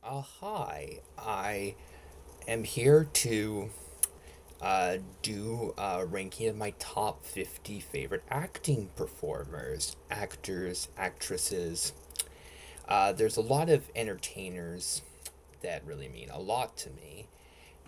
Hi. I am here to do a ranking of my top 50 favorite acting performers, actors, actresses. There's a lot of entertainers that really mean a lot to me,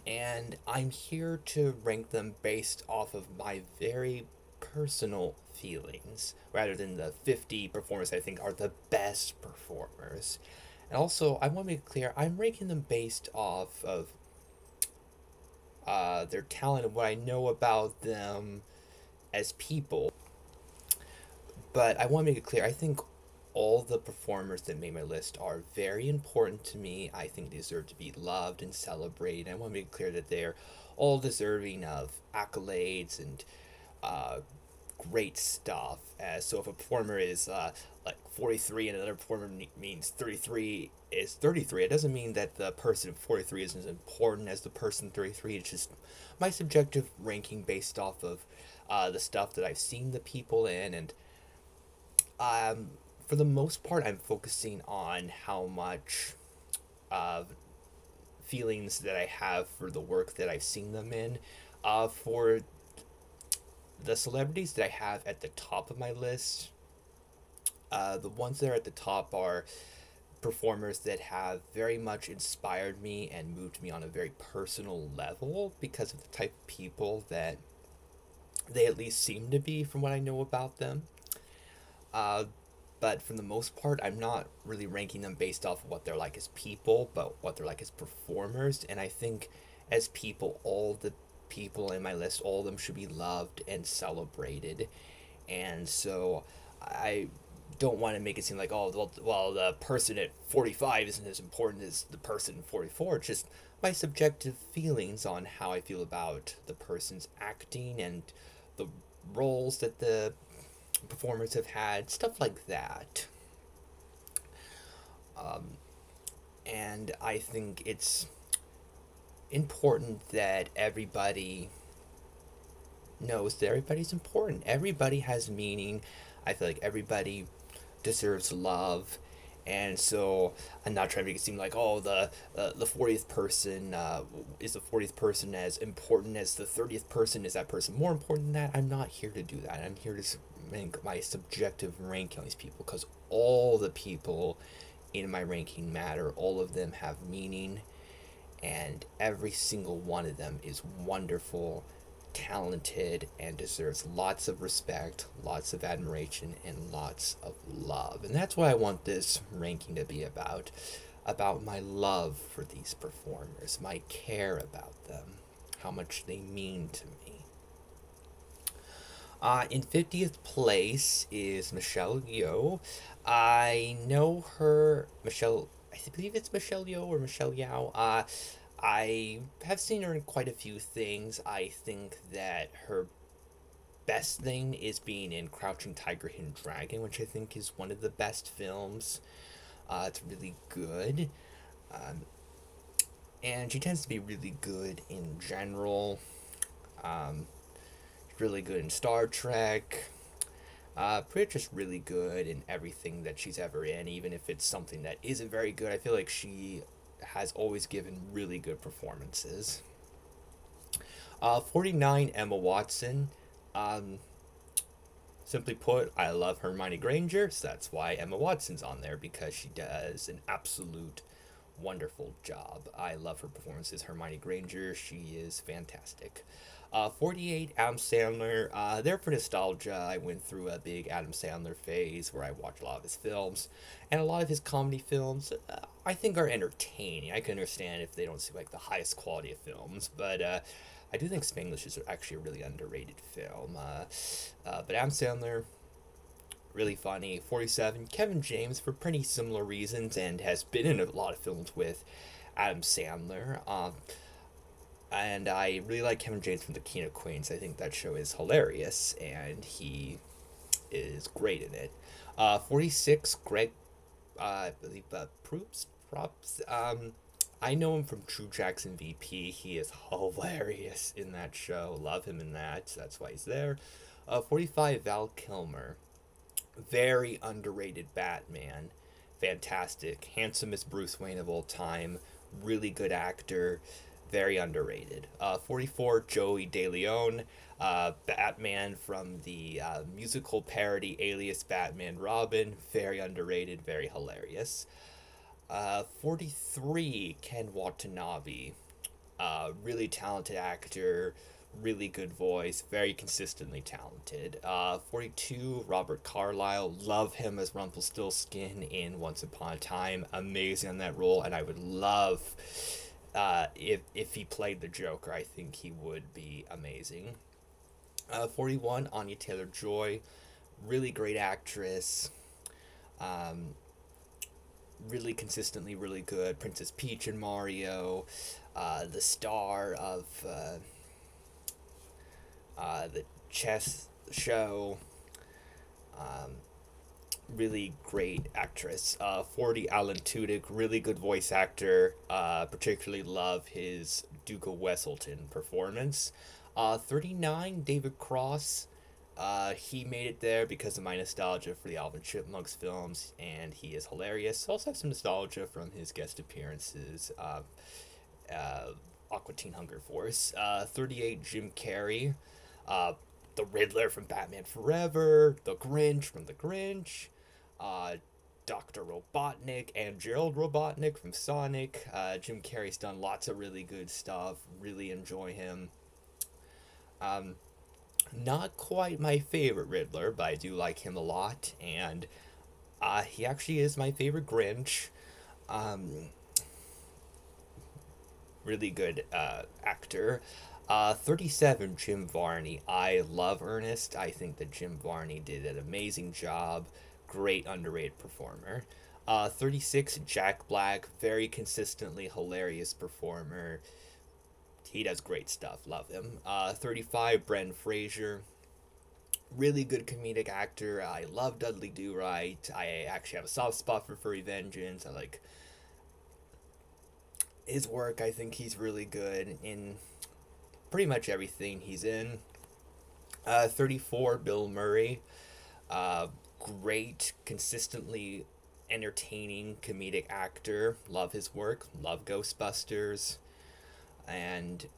and I'm here to rank them based off of my very personal feelings rather than the 50 performers I think are the best performers. And also, I want to make it clear I'm ranking them based off of their talent and what I know about them as people. But I want to make it clear I think all the performers that made my list are very important to me. I think they deserve to be loved and celebrated. I want to make it clear that they're all deserving of accolades and uh, great stuff. So if a performer is like 43 and another performer means 33 is 33, it doesn't mean that the person 43 isn't as important as the person 33. It's just my subjective ranking based off of the stuff that I've seen the people in. And um, for the most part, I'm focusing on how much uh, feelings that I have for the work that I've seen them in. For the celebrities that I have at the top of my list, the ones that are at the top are performers that have very much inspired me and moved me on a very personal level because of the type of people that they at least seem to be from what I know about them. Uh, but for the most part, I'm not really ranking them based off of what they're like as people, but what they're like as performers. And I think as people, all the people in my list, all of them should be loved and celebrated. And so I don't want to make it seem like, oh, well, the person at 45 isn't as important as the person at 44. It's just my subjective feelings on how I feel about the person's acting and the roles that the performers have had, stuff like that. Um, and I think it's important that everybody knows that everybody's important. Everybody has meaning. I feel like everybody deserves love. And so I'm not trying to make it seem like, oh, the 40th person is the 40th person as important as the 30th person. Is that person more important than that? I'm not here to do that. I'm here to make my subjective ranking on these people because all the people in my ranking matter. All of them have meaning, and every single one of them is wonderful, talented, and deserves lots of respect, lots of admiration, and lots of love. And that's what I want this ranking to be about my love for these performers, my care about them, how much they mean to me. In 50th place is Michelle Yeoh. I know her, Michelle, I believe it's Michelle Yeoh or Michelle Yao. I have seen her in quite a few things. I think that her best thing is being in Crouching Tiger, Hidden Dragon, which I think is one of the best films. It's really good. Um, and she tends to be really good in general. Um, really good in Star Trek. Pretty just really good in everything that she's ever in, even if it's something that isn't very good. I feel like she has always given really good performances. 49, Emma Watson. Um, Simply put, I love Hermione Granger, so that's why Emma Watson's on there because she does an absolute wonderful job. I love her performances. Hermione Granger, she is fantastic. 48, Adam Sandler. There for nostalgia, I went through a big Adam Sandler phase where I watched a lot of his films. And a lot of his comedy films, I think, are entertaining. I can understand if they don't seem like the highest quality of films, but I do think Spanglish is actually a really underrated film. But Adam Sandler, really funny. 47, Kevin James, for pretty similar reasons, and has been in a lot of films with Adam Sandler. And I really like Kevin James from The King of Queens. I think that show is hilarious, and he is great in it. 46, Greg, I believe, Proops? Props? I know him from True Jackson VP. He is hilarious in that show. Love him in that. So that's why he's there. 45, Val Kilmer. Very underrated Batman. fantastic. Handsomest Bruce Wayne of all time. Really good actor. Very underrated. 44, Joey De Leon. Batman from the musical parody Alias Batman Robin. Very underrated. Very hilarious. 43, Ken Watanabe. Really talented actor, really good voice, very consistently talented. 42, Robert Carlyle. Love him as Rumpelstiltskin in Once Upon a Time. Amazing on that role, and I would love if he played the Joker. I think he would be amazing. 41, Anya Taylor Joy. Really great actress. Um, really consistently really good. Princess Peach and Mario, the star of the chess show. Um, really great actress. 40, Alan Tudyk, really good voice actor. Particularly love his Duke of Wesselton performance. 39, David Cross. He made it there because of my nostalgia for the Alvin Chipmunks films, and he is hilarious. Also have some nostalgia from his guest appearances. Aqua Teen Hunger Force. 38, Jim Carrey. The Riddler from Batman Forever. The Grinch from The Grinch. Uh, Dr. Robotnik and Gerald Robotnik from Sonic. Jim Carrey's done lots of really good stuff. Really enjoy him. Um, Not quite my favorite Riddler, but I do like him a lot, and he actually is my favorite Grinch. Um, really good actor. 37, Jim Varney. I love Ernest. I think that Jim Varney did an amazing job. Great underrated performer. 36, Jack Black. Very consistently hilarious performer. He does great stuff. Love him. 35, Brendan Fraser. Really good comedic actor. I love Dudley Do Right. I actually have a soft spot for Furry Vengeance. I like his work. I think he's really good in pretty much everything he's in. 34, Bill Murray. Uh, Great, consistently entertaining comedic actor. Love his work. Love Ghostbusters. And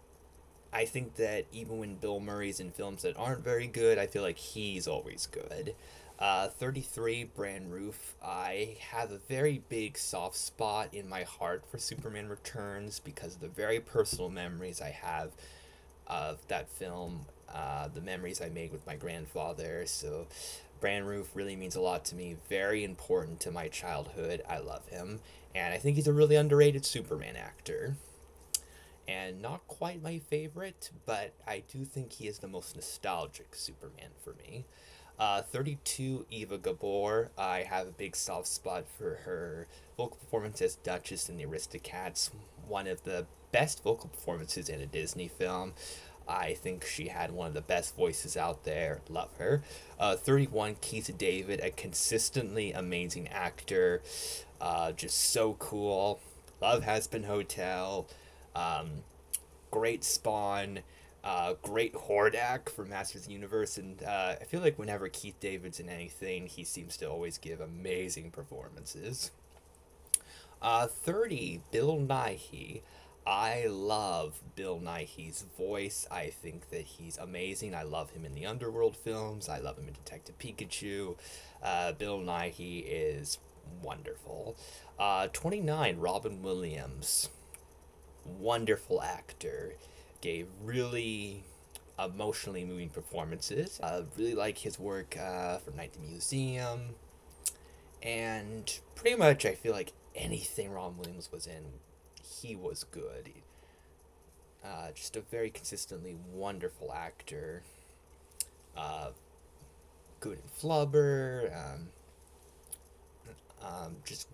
I think that even when Bill Murray's in films that aren't very good, I feel like he's always good. 33, Brand Roof. I have a very big soft spot in my heart for Superman Returns because of the very personal memories I have of that film, the memories I made with my grandfather. So, Brand Roof really means a lot to me. Very important to my childhood. I love him. And I think he's a really underrated Superman actor, and not quite my favorite, but I do think he is the most nostalgic Superman for me. 32, Eva Gabor. I have a big soft spot for her vocal performance as Duchess in the Aristocats. One of the best vocal performances in a Disney film. I think she had one of the best voices out there. Love her. 31, Keith David, a consistently amazing actor. Just so cool. Love Hazbin Hotel. Um, Great Spawn, great Hordak from Masters of the Universe, and I feel like whenever Keith David's in anything, he seems to always give amazing performances. 30, Bill Nighy. I love Bill Nighy's voice. I think that he's amazing. I love him in the Underworld films. I love him in Detective Pikachu. Bill Nighy is wonderful. 29, Robin Williams. Wonderful actor. Gave really emotionally moving performances. Really like his work from Night at the Museum. And pretty much I feel like anything Ron Williams was in, he was good. Just a very consistently wonderful actor. Uh, Good in Flubber. Just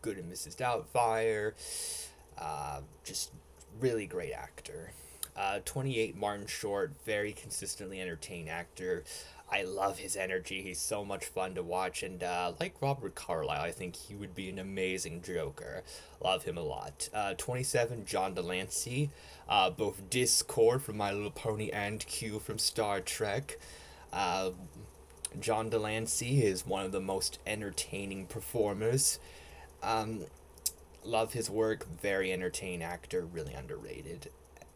good in Mrs. Doubtfire. Just really great actor. 28, Martin Short, very consistently entertaining actor. I love his energy. He's so much fun to watch, and like Robert Carlyle, I think he would be an amazing Joker. Love him a lot. 27, John Delancey, both Discord from My Little Pony and Q from Star Trek. Uh, John Delancey is one of the most entertaining performers. Um, Love his work, very entertaining actor, really underrated.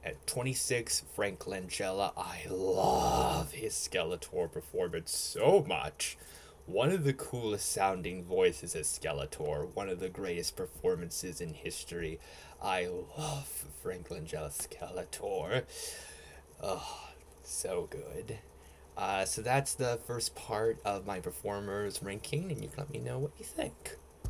At 26, Frank Langella. I love his Skeletor performance so much. One of the coolest sounding voices as Skeletor, one of the greatest performances in history. I love Frank Langella Skeletor. Oh, so good. So that's the first part of my performers ranking, and you can let me know what you think.